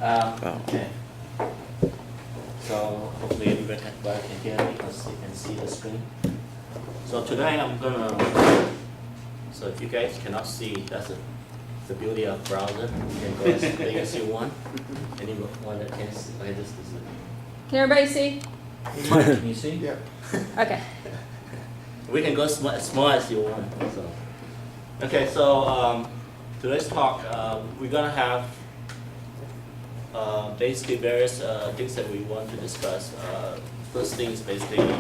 Okay. So hopefully everybody can hear me because they can see the screen. So today I'm gonna. So if you guys cannot see, that's the beauty of browser. You can go as big as you want. Anyone that can see, okay, this is it. Can everybody see? Can you see? Yeah. Okay. We can go as small as you want. So. Okay, so today's talk, we're gonna have basically various things that we want to discuss. First thing is basically,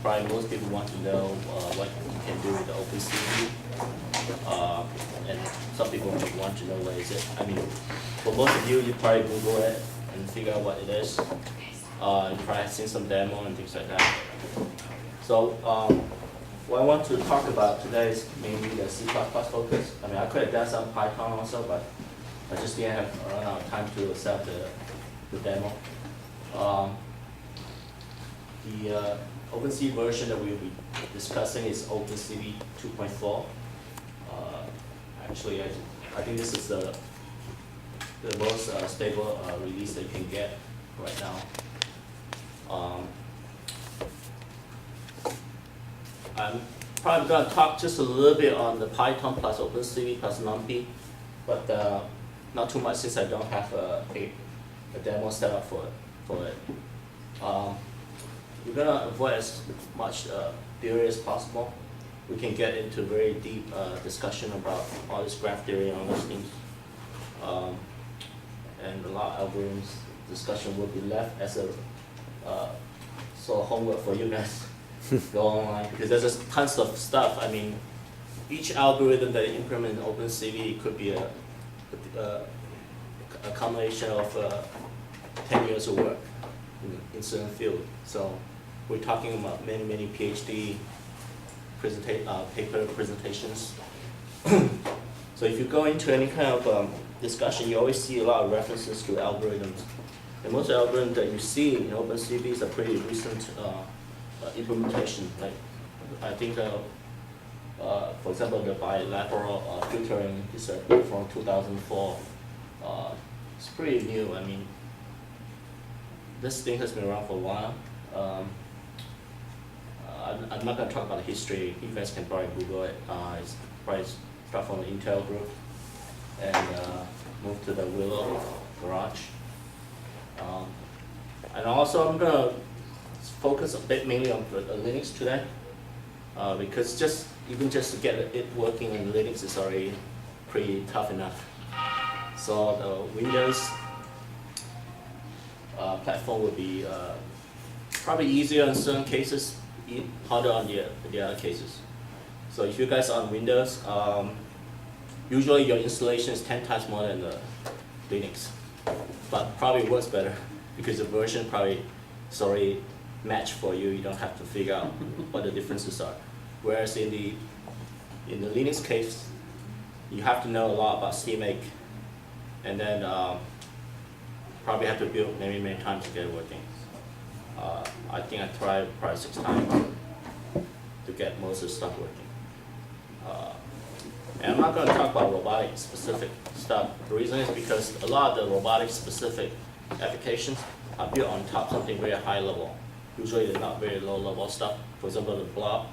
probably most people want to know what you can do with the OpenCV. And some people may want to know what is it. I mean, for most of you, you probably Google it and figure out what it is. You probably have seen some demo and things like that. So what I want to talk about today is mainly the C++ focus. I mean, I could have done some Python also, but I just didn't have run out of time to set the demo. The OpenCV version that we'll be discussing is OpenCV 2.4. Actually, I think this is the most stable release that you can get right now. I'm probably going to talk just a little bit on the Python plus OpenCV plus NumPy, but not too much since I don't have a demo set up for it. We're going to avoid as much theory as possible. We can get into very deep discussion about all this graph theory and all those things. And a lot of algorithms discussion will be left as a sort of homework for you guys. Go online, because there's just tons of stuff. I mean, each algorithm that you implement in OpenCV could be a combination of 10 years of work in certain field. So we're talking about many PhD paper presentations. So if you go into any kind of discussion, you always see a lot of references to algorithms. And most algorithms that you see in OpenCV is a pretty recent implementation. Like I think, for example, the bilateral filtering is from 2004. It's pretty new. I mean, this thing has been around for a while. I'm not going to talk about the history. You guys can probably Google it. It's probably start from the Intel group and move to the Willow garage. And also, I'm going to focus a bit mainly on Linux today, because even just to get it working in Linux is already pretty tough enough. So the Windows platform would be probably easier in certain cases, harder on the other cases. So if you guys are on Windows, usually your installation is 10 times more than the Linux, but probably works better because the version probably is already matched for you. You don't have to figure out what the differences are. Whereas in the Linux case, you have to know a lot about CMake, and then probably have to build many times to get it working. I think I tried probably 6 times to get most of the stuff working. And I'm not going to talk about robotic specific stuff. The reason is because a lot of the robotic specific applications are built on top of something very high level. Usually they're not very low level stuff. For example, the blob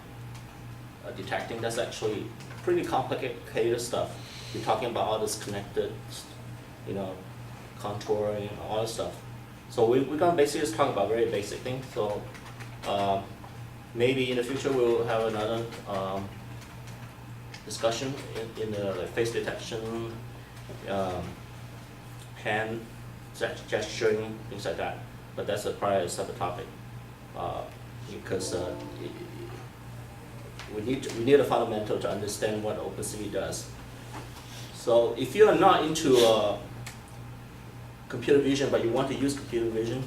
detecting, that's actually pretty complicated stuff. You're talking about all this connected, contouring, all this stuff. So we're going to basically just talk about very basic things. So maybe in the future we'll have another discussion in the face detection, hand gesturing, things like that. But that's probably a separate topic, because we need a fundamental to understand what OpenCV does. So if you are not into computer vision, but you want to use computer vision,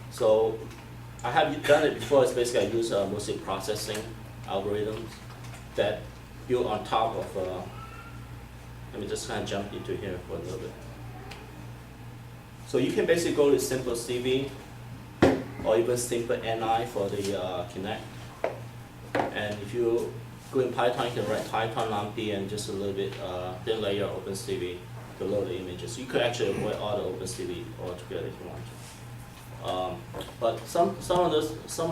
so I have done it before. It's basically I use mostly processing algorithms that build on top of. Let me just kind of jump into here for a little bit. So you can basically go to simple CV or even simple NI for the Connect. And if you go in Python, you can write Python, NumPy, and just a little bit thin layer OpenCV below the images. You could actually avoid all the OpenCV altogether if you want to. But some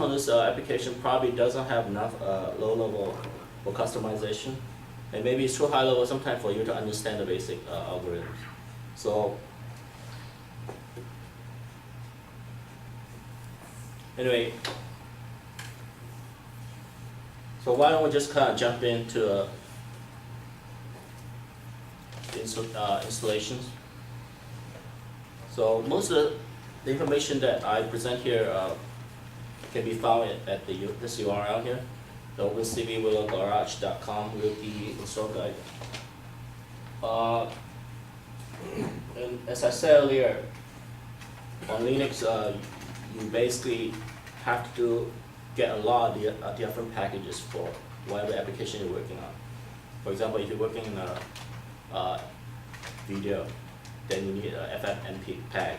of this application probably doesn't have enough low level for customization, and maybe it's too high level sometimes for you to understand the basic algorithms. So anyway, so why don't we just kind of jump into installations. So most of the information that I present here can be found at this URL here, the OpenCV-garage.com with the install guide. And as I said earlier, on Linux, you basically have to get a lot of different packages for whatever application you're working on. For example, if you're working in a video, then you need a FFmpeg tag.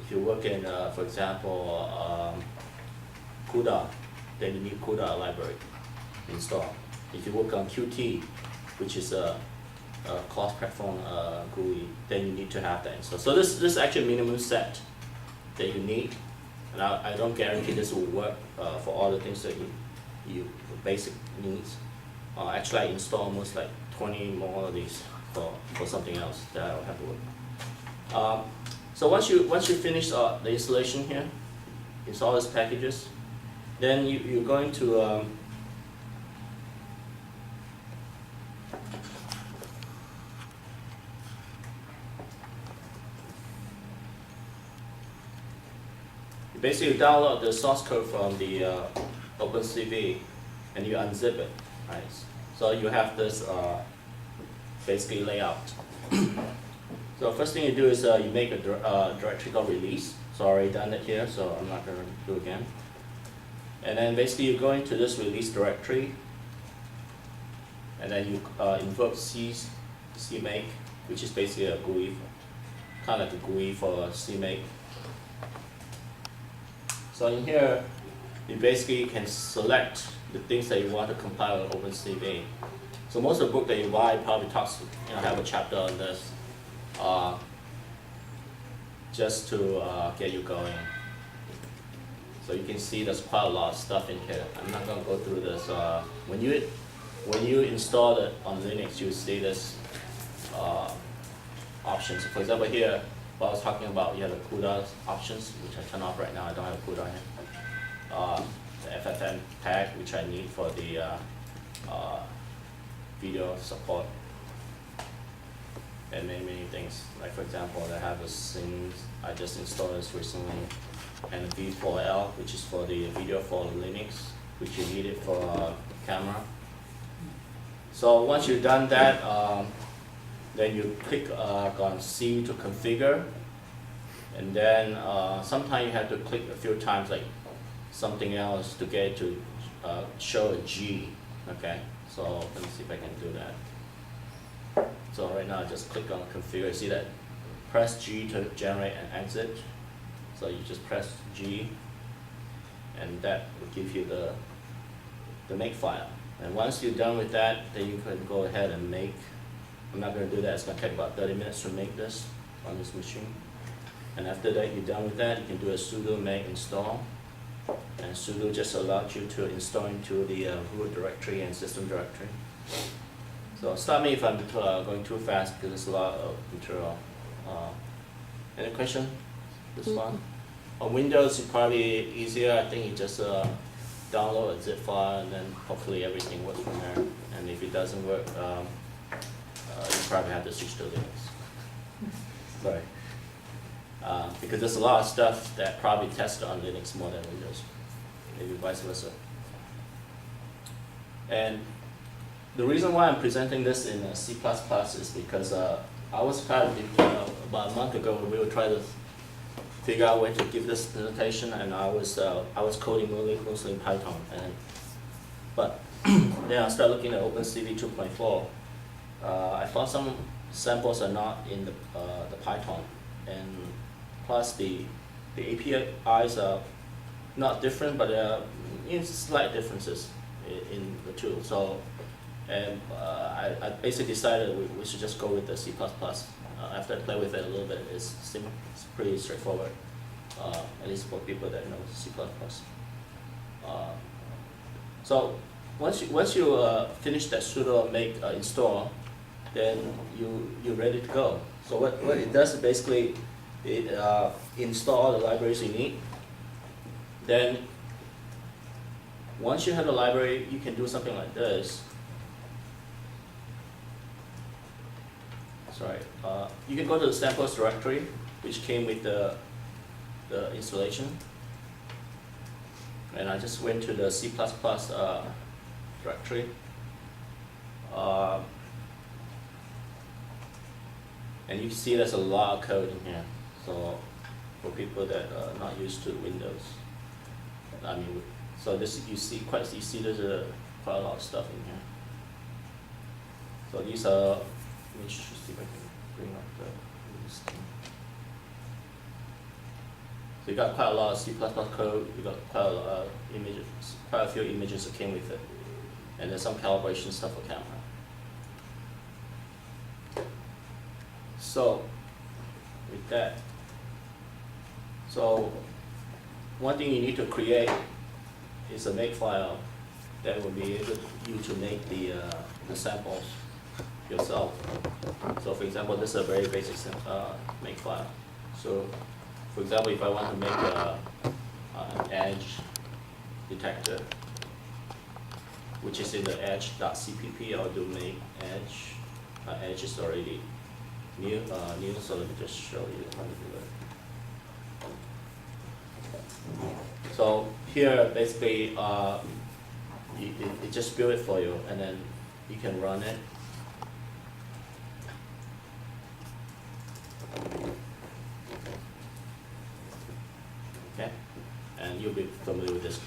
If you work in, for example, CUDA, then you need CUDA library installed. If you work on Qt, which is a cross-platform GUI, then you need to have that installed. So this is actually a minimum set that you need, and I don't guarantee this will work for all the things that you basic needs. Actually, I install almost like 20 more of these for something else that I don't have to work. So once you finish the installation here, install these packages, then you're going to you basically download the source code from the OpenCV and you unzip it, right? So you have this basically layout. So first thing you do is you make a directory called release. So I already done it here, so I'm not going to do it again. And then basically you go into this release directory, and then you invoke CMake, which is basically a GUI, kind of like a GUI for CMake. So in here, you basically can select the things that you want to compile in OpenCV. So most of the book that you buy probably talks, have a chapter on this, just to get you going. So you can see there's quite a lot of stuff in here. I'm not going to go through this. When you install it on Linux, you see this options. For example, here, what I was talking about, you have the CUDA options, which I turn off right now. I don't have CUDA here. The FFmpeg, which I need for the video support, and many things. Like for example, I have a Ching. I just installed this recently, and the V4L, which is for the video for Linux, which you need it for camera. So once you've done that, then you click on C to configure, and then sometimes you have to click a few times, like something else, to get it to show a G. Okay, so let me see if I can do that. So right now I just click on configure. See that? Press G to generate an exit. So you just press G, and that will give you the make file. And once you're done with that, then you can go ahead and make. I'm not going to do that. It's going to take about 30 minutes to make this on this machine. And after that, you're done with that, you can do a sudo make install. And sudo just allows you to install into the root directory and system directory. So stop me if I'm going too fast because there's a lot of material. Any question? This one? On Windows, it's probably easier. I think you just download a zip file and then hopefully everything works from there. And if it doesn't work, you probably have to switch to Linux. Sorry. Because there's a lot of stuff that probably tested on Linux more than Windows, maybe vice versa. And the reason why I'm presenting this in C++ is because I was about a month ago we were trying to figure out a way to give this presentation, and I was coding mostly in Python. But then I started looking at OpenCV 2.4. I found some samples are not in the Python, and plus the APIs are not different, but there are slight differences in the two. So And I basically decided we should just go with the C++. After I play with it a little bit, it's pretty straightforward, at least for people that know C++. So once you finish that sudo make install, then you're ready to go. So what it does is basically it install all the libraries you need. Then once you have the library, you can do something like this. Sorry, you can go to the samples directory, which came with the installation. And I just went to the C++ directory. And you can see there's a lot of code in here. So for people that are not used to Windows, I mean, so this you see there's quite a lot of stuff in here. So these are. Let me just see if I can bring up the listing. So you got quite a lot of C++ code. You got quite a lot of images, quite a few images that came with it, and there's some calibration stuff for camera. So with that, so one thing you need to create is a makefile that will be able you to make the samples yourself. So for example, this is a very basic makefile. So for example, if I want to make an edge detector, which is in the edge.cpp, I'll do make edge. Edge is already new, so let me just show you how to do it. So here, basically, it just built it for you, and then you can run it. Okay, and you'll be familiar with this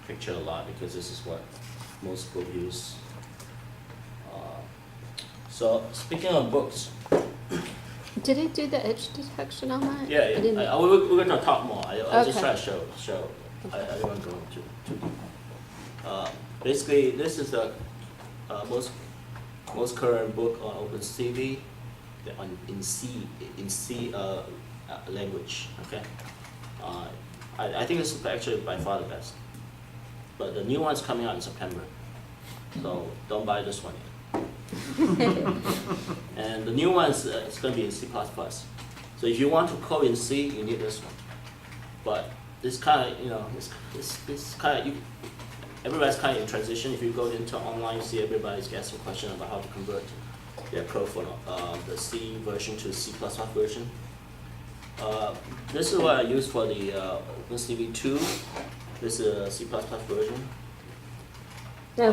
picture a lot because this is what most books use. So speaking of books, Did it do the edge detection on that? yeah, we're going to talk more. I'll just Okay. try to show. I don't want to go too deep. Basically, this is the most current book on OpenCV in C language. Okay, I think this is actually by far the best. But the new one's coming out in September, so don't buy this one yet. And the new one's it's going to be in C++. So if you want to code in C, you need this one. But this kind of, it's kind of, everybody's kind of in transition. If you go into online, you see everybody's asking questions about how to convert their code from the C version to C++ version. This is what I use for the OpenCV 2. This is a C++ version. Now,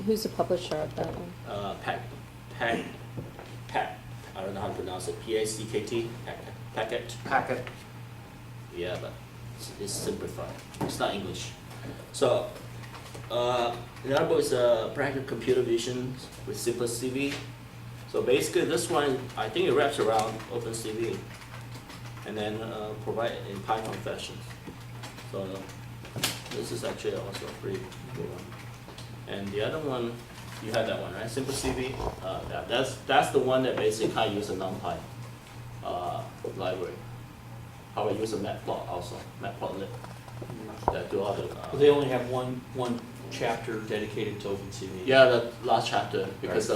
who's the publisher of that one? Packet. I don't know how to pronounce it. P-A-C-K-T. Packet. Yeah, but it's simplified. It's not English. So the other book is Practical Computer Vision with CV. So basically, this one I think it wraps around OpenCV, and then provide it in Python fashion. So this is actually also a pretty good one. And the other one, you had that one, right? SimpleCV. That's the one that basically kind of uses a NumPy library. How I use a matplot also, matplotlib. That do all the. Well, they only have one chapter dedicated to OpenCV. Yeah, the last chapter, because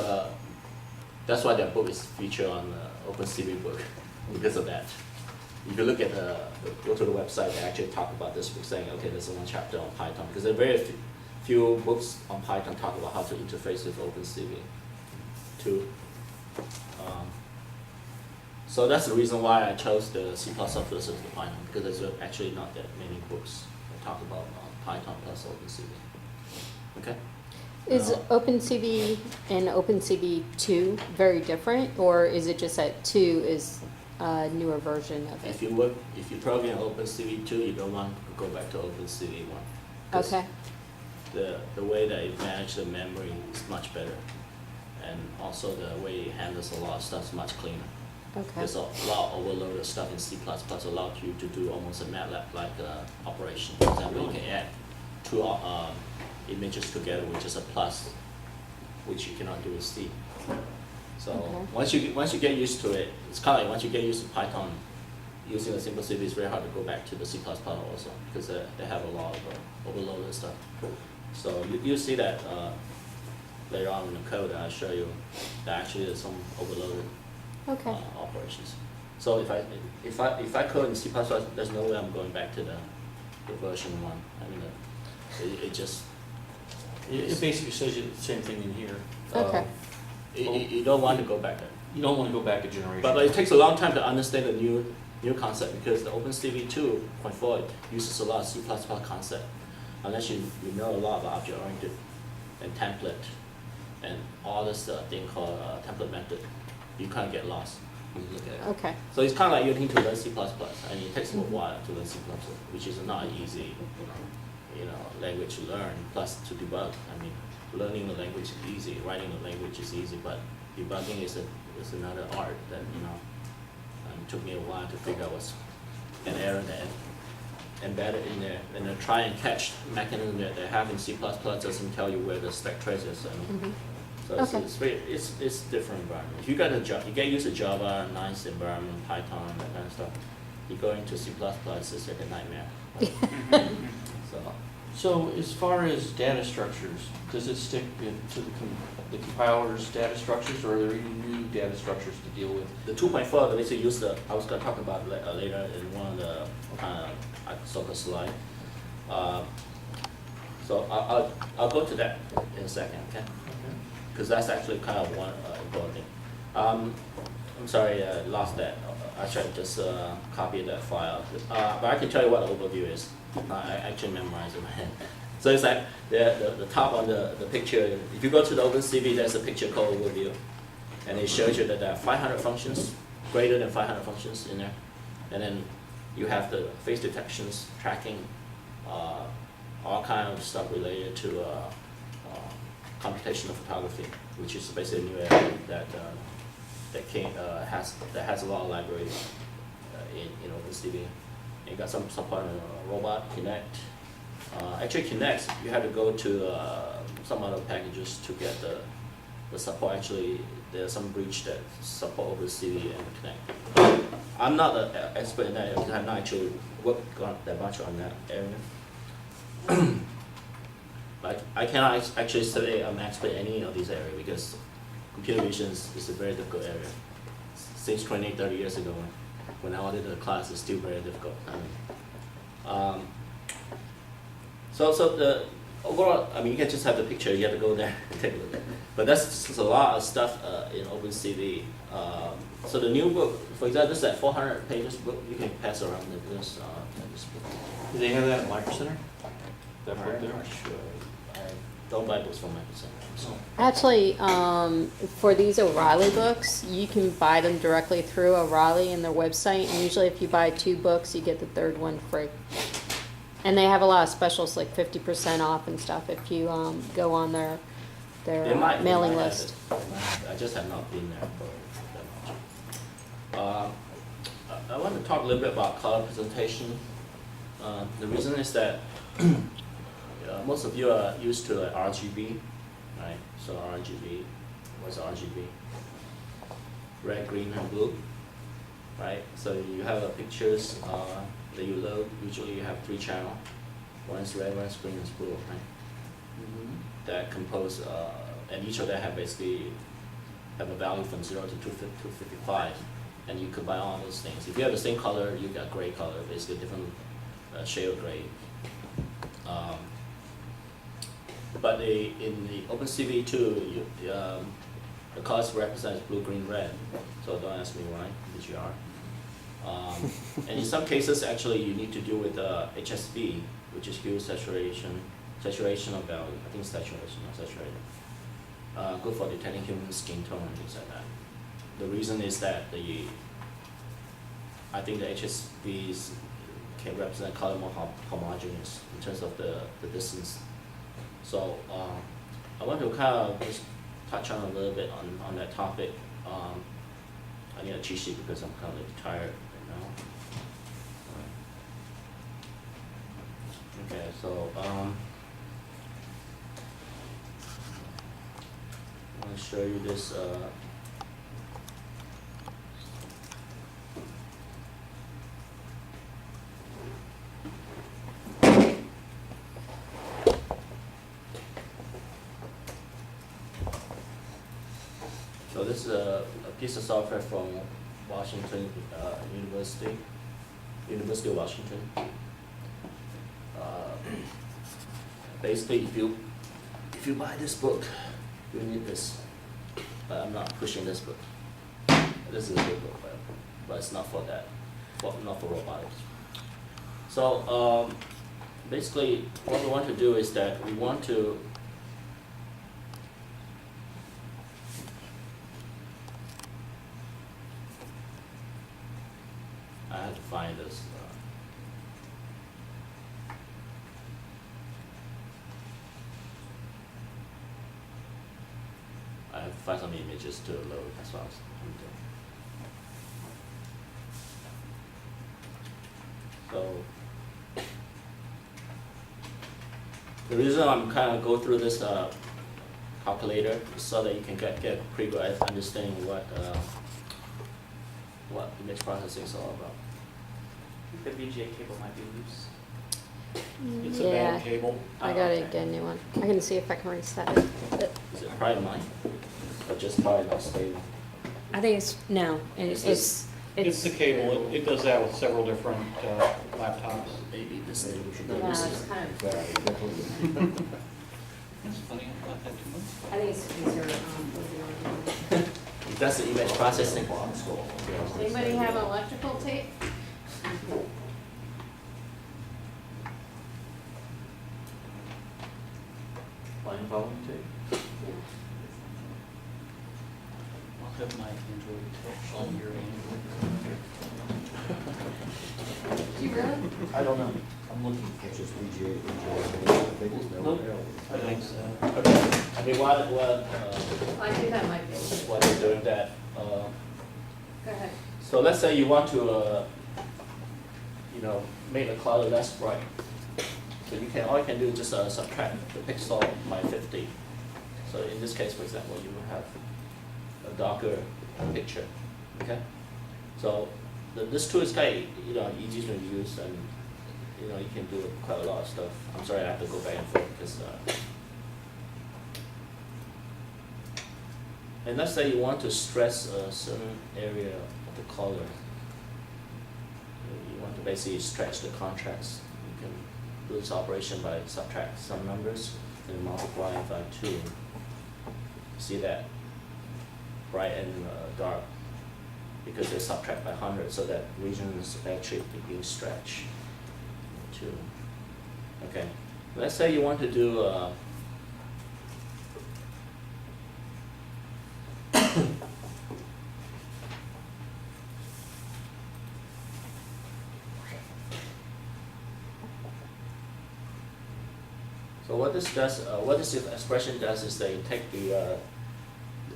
that's why that book is featured on the OpenCV book, because of that. If you look at go to the website, they actually talk about this book, saying, okay, there's one chapter on Python, because there are very few books on Python talk about how to interface with OpenCV too. So that's the reason why I chose the C++ versus the Python, because there's actually not that many books that talk about Python plus OpenCV. Okay. Is OpenCV and OpenCV 2 very different, or is it just that 2 is a newer version of it? If you program OpenCV 2, you don't want to go back to OpenCV 1. Okay. The way that it manages the memory is much better, and also the way it handles a lot of stuff is much cleaner. Okay. There's a lot of overloaded stuff in C++ allows you to do almost a MATLAB-like operation. For example, you can add two images together, which is a plus, which you cannot do with C. So Okay. once you get used to it, it's kind of like once you get used to Python, using a simple CV, it's very hard to go back to the C++ also, because they have a lot of overloaded stuff. So you see that later on in the code that I show you, there actually is some overloaded Okay. operations. So if I code in C++, there's no way I'm going back to the version 1. I mean, it just It basically says you the same thing in here. Okay. you don't want to go back there. You don't want to go back a generation. But it takes a long time to understand the new concept, because the OpenCV 2.4 uses a lot of C++ concept. Unless you know a lot about object-oriented and template and all this thing called template method, you kind of get lost when you look at it. Okay. So it's kind of like you need to learn C++, and it takes a while to learn C++, which is not an easy, language to learn. Plus to debug. I mean, learning the language is easy, writing the language is easy, but debugging is another art that it took me a while to figure out what's an error that embedded in there, and then try and catch mechanism that they have in C++ doesn't tell you where the stack trace is. So Okay. it's different environment. If you get used to Java, nice environment, Python, that kind of stuff. You go into C++, it's like a nightmare. So as far as data structures, does it stick to the compiler's data structures, or are there any new data structures to deal with? The 2.4 basically use I was going to talk about later in one of the so-called slide. So I'll go to that in a second, okay? Because that's actually kind of one important thing. I'm sorry, I lost that. I tried to just copy that file. But I can tell you what the overview is. I actually memorized it in my head. So it's like the top on the picture. If you go to the OpenCV, there's a picture called overview. And it shows you that there are 500 functions, greater than 500 functions in there. And then you have the face detections, tracking, all kind of stuff related to computational photography, which is basically a new area that has a lot of libraries in OpenCV. And you got some support in Robot, Connect. Actually, Connect, you have to go to some other packages to get the support. Actually, there's some breach that support OpenCV and Connect. I'm not an expert in that because I've not actually worked on that much on that area. But I cannot actually say I'm an expert in any of these areas because computer vision is a very difficult area. Since 20, 30 years ago, when I audited the class, it's still very difficult. So the overall, I mean, you can just have the picture. You have to go there and take a look at it. But that's just a lot of stuff in OpenCV. So the new book, for example, this is a 400 pages book. You can pass around this book. Do they have that at Micro Center? That book I'm there? not sure. I don't buy books from Micro Center. So. Actually, for these O'Reilly books, you can buy them directly through O'Reilly and their website. And usually, if you buy 2 books, you get the 3rd one free. And they have a lot of specials, like 50% off and stuff, if you go on their They might mailing have list. it. I just have not been there for that much. I want to talk a little bit about color presentation. The reason is that most of you are used to RGB, right? So RGB, what's RGB? Red, green, and blue, right? So you have pictures that you load. Usually you have 3 channels. One is red, one is green, one is blue, right? That compose, and each of them have basically have a value from 0 to 255, and you combine all those things. If you have the same color, you got gray color, basically different shade of gray. But in the OpenCV 2, the colors represents blue, green, red. So don't ask me why, BGR. And in some cases, actually, you need to deal with HSV, which is hue saturation of value. I think saturation, not saturated. Good for detecting human skin tone and things like that. The reason is that I think the HSVs can represent color more homogeneous in terms of the distance. So I want to kind of just touch on a little bit on that topic. I need a cheat sheet because I'm kind of tired right now. Okay, so want to show you this. So this is a piece of software from Washington University of Washington. Basically, if you buy this book, you need this. I'm not pushing this book. This is a good book, but it's not for that. Not for robotics. So basically, what we want to do is that we want to I have to find this. I have to find some images to load as well. So the reason I'm kind of go through this calculator is so that you can get pretty good understanding what image processing is all about. The VGA cable might be loose. It's a Yeah, bad cable. I gotta okay. get a new one. I can see if I can reset it. But Is it probably mine? Or just probably not stable? I think it's, no, Is It's the cable. It does that with several different laptops. Maybe this thing should No, do this. it's kind of, That's funny, I thought that too much. I think it's easier. That's the image processing. Anybody have electrical tape? Line following tape? I'll have my Android touch on your Android. Do you really? I don't know. I'm looking at just VGA. They just never Nope. know. I think so. Okay. I mean, I think that might be. while you're doing that, Go ahead. so let's say you want to, make the color less bright. So all you can do is just subtract the pixel by 50. So in this case, for example, you will have a darker picture. Okay. So this tool is kind of, easy to use, and you can do quite a lot of stuff. I'm sorry, I have to go back and forth because. And let's say you want to stress a certain area of the color. You want to basically stretch the contrast. You can do this operation by subtract some numbers and multiply it by 2. See that bright and dark, because they subtract by 100, so that region is actually being stretched. 2. Okay. Let's say you want to do so what this does, what this expression does is that you take the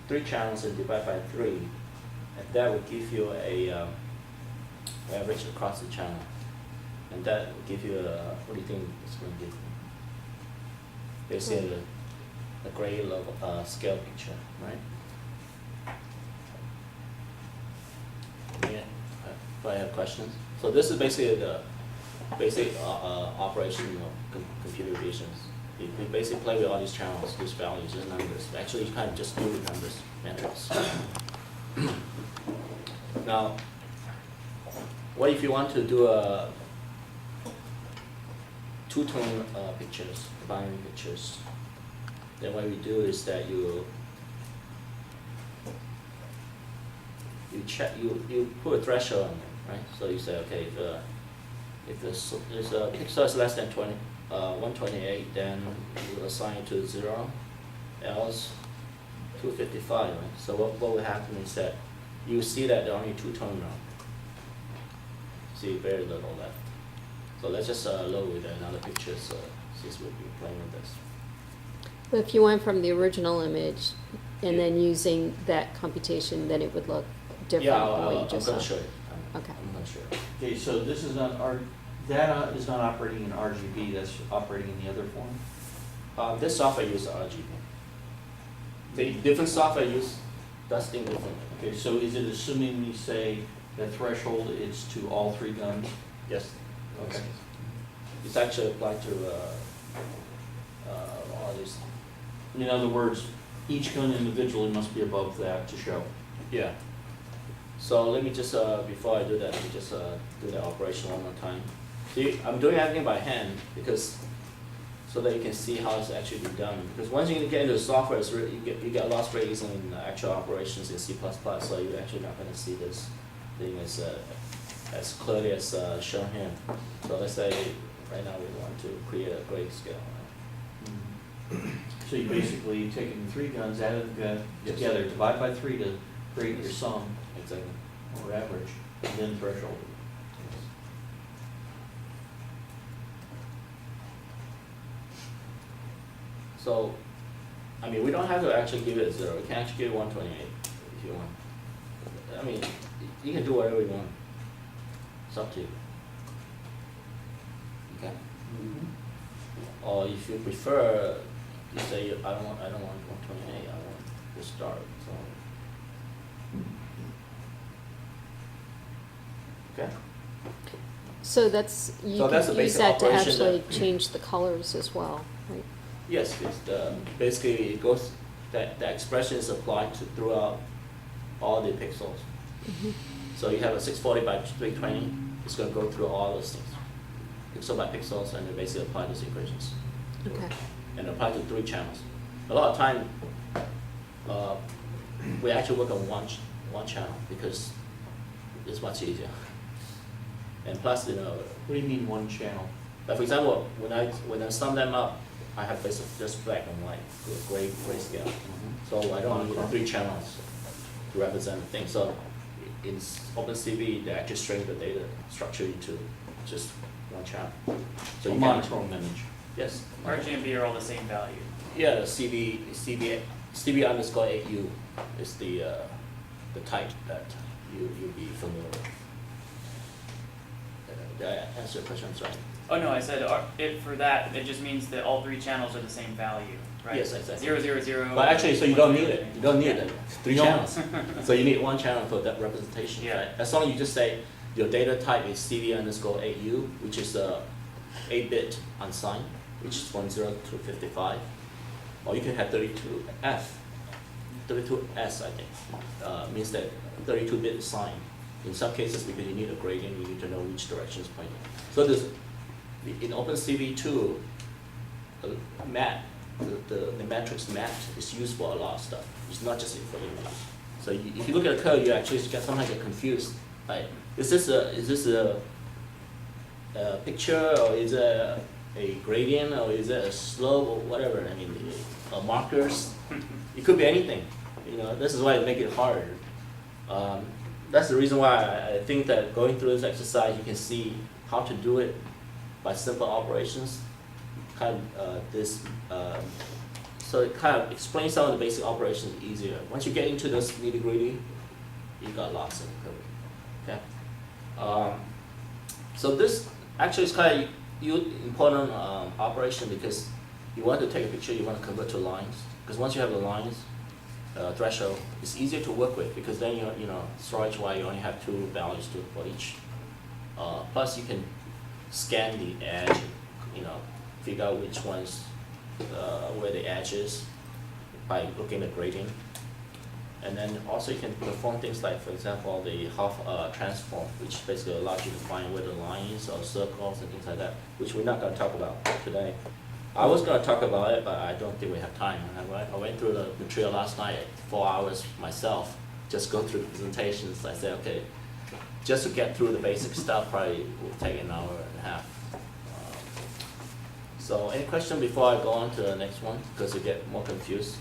3 channels and divide by 3, and that will give you a average across the channel, and that will give you a, what do you think it's going to give you? Basically a gray level scale picture, right? Yeah. Do I have questions? So this is basically the basic operation of computer vision. You basically play with all these channels, these values, and numbers. Actually, you kind of just do with numbers, metrics. Now, what if you want to do a two-tone pictures, binary pictures? Then what we do is that you check, you put a threshold on it, right? So you say, okay, if there's a pixel is less than 128, then you assign it to 0, else 255, right? So what will happen is that you see that there are only 2 tone now. See very little left. So let's just load with another picture, so since we'll be playing with this. But if you went from the original image and then using that computation, then it would look different Yeah, than what you I'm just going saw. to show you. Okay. I'm going to show you. Okay, so this is not that is not operating in RGB, that's operating in the other form? This software uses RGB. The different software use does things differently. Okay, so is it assuming we say that threshold is to all 3 guns? Yes. Okay. It's actually applied to all these. In other words, each gun individually must be above that to show. Yeah. So let me just, before I do that, let me just do the operation one more time. See, I'm doing everything by hand because, so that you can see how it's actually been done. Because once you get into the software, it's really, you get lost very easily in actual operations in C++, so you're actually not going to see this thing as clearly as shown here. So let's say right now we want to create a grayscale. So you basically taking 3 guns, added them Yes. together, divide by 3 to create your sum Exactly. or average, and then threshold. So, I mean, we don't have to actually give it a 0. We can actually give it 128 if you want. I mean, you can do whatever you want. It's up to you. Okay. Or if you prefer, you say I don't want 128. I want to start. So. Okay. So that's, you So that's can the use basic that to operation actually that- change the colors as well, right? Yes, it's basically it goes, that expression is applied to throughout all the pixels. So you have a 640 by 320, it's going to go through all those things, pixel by pixels, and they basically apply these equations. Okay. And apply to 3 channels. A lot of time, we actually work on one channel because it's much easier. And plus, you know, What do you mean 1 channel? like for example, when I sum them up, I have basically just black and white, grayscale. So I don't need 3 channels to represent the thing. So in OpenCV, they actually string the data structure into just 1 channel. So So you can, monochrome image. yes. RGB are all the same value. Yeah, the CV underscore AU is the type that you'll be familiar with. Did I answer your question? I'm sorry. Oh no, I said for that, it just means that all 3 channels are the same value, right? Yes, exactly. 0, 0, 0. But actually, so you don't need it. You don't need Yeah. it. 3 channels. So you need 1 channel for that representation. Yeah. Right? As long as you just say your data type is CV underscore AU, which is 8-bit unsigned, which is from 0 to 55. Or you can have 32F. 32S, I think, means that 32-bit sign. In some cases, because you need a gradient, you need to know which direction is pointing. So this, in OpenCV2, the matrix map is used for a lot of stuff. It's not just for images. So if you look at the code, you actually sometimes get confused. Right? Is this a picture, or is it a gradient, or is it a slope, or whatever? I mean, markers. It could be anything. You know, this is why it makes it hard. That's the reason why I think that going through this exercise, you can see how to do it by simple operations. So it kind of explains some of the basic operations easier. Once you get into those nitty-gritty, you got lots in the code. Okay. So this actually is kind of important operation because you want to take a picture, you want to convert to lines. Because once you have the lines, threshold, it's easier to work with because then you know storage-wise you only have 2 values for each. Plus you can scan the edge, you know, figure out which ones where the edge is by looking at grading. And then also you can perform things like, for example, the half transform, which basically allows you to find where the lines or circles and things like that, which we're not going to talk about today. I was going to talk about it, but I don't think we have time. I went through the material last night, 4 hours myself, just go through the presentations. I said, okay, just to get through the basic stuff probably will take an hour and a half. So any question before I go on to the next one? Because you get more confused.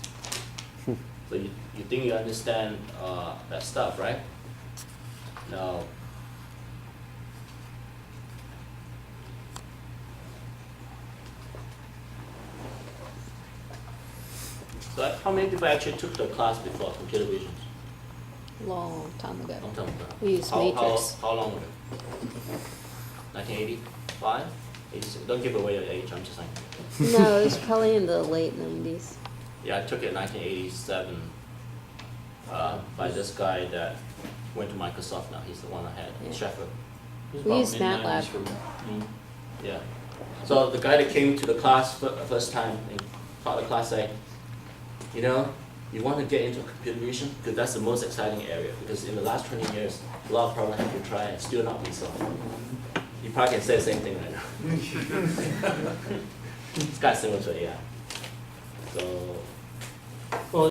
So you think you understand that stuff, right? No. So how many people actually took the class before, computer vision? Long time ago. Long time ago. We used Matrix. How long ago? 1985? 86? Don't give away your age, I'm just saying. No, it was probably in the late 90s. Yeah, I took it in 1987 by this guy that went to Microsoft now. He's the one I had, Yeah. Sheffer. It was We about use mid-90s MATLAB. for me. Yeah. So the guy that came to the class first time and taught the class said, you know, you want to get into computer vision because that's the most exciting area. Because in the last 20 years, a lot of problems have been tried and still not been solved. You probably can say the same thing right now. It's kind of similar to AI. So Well,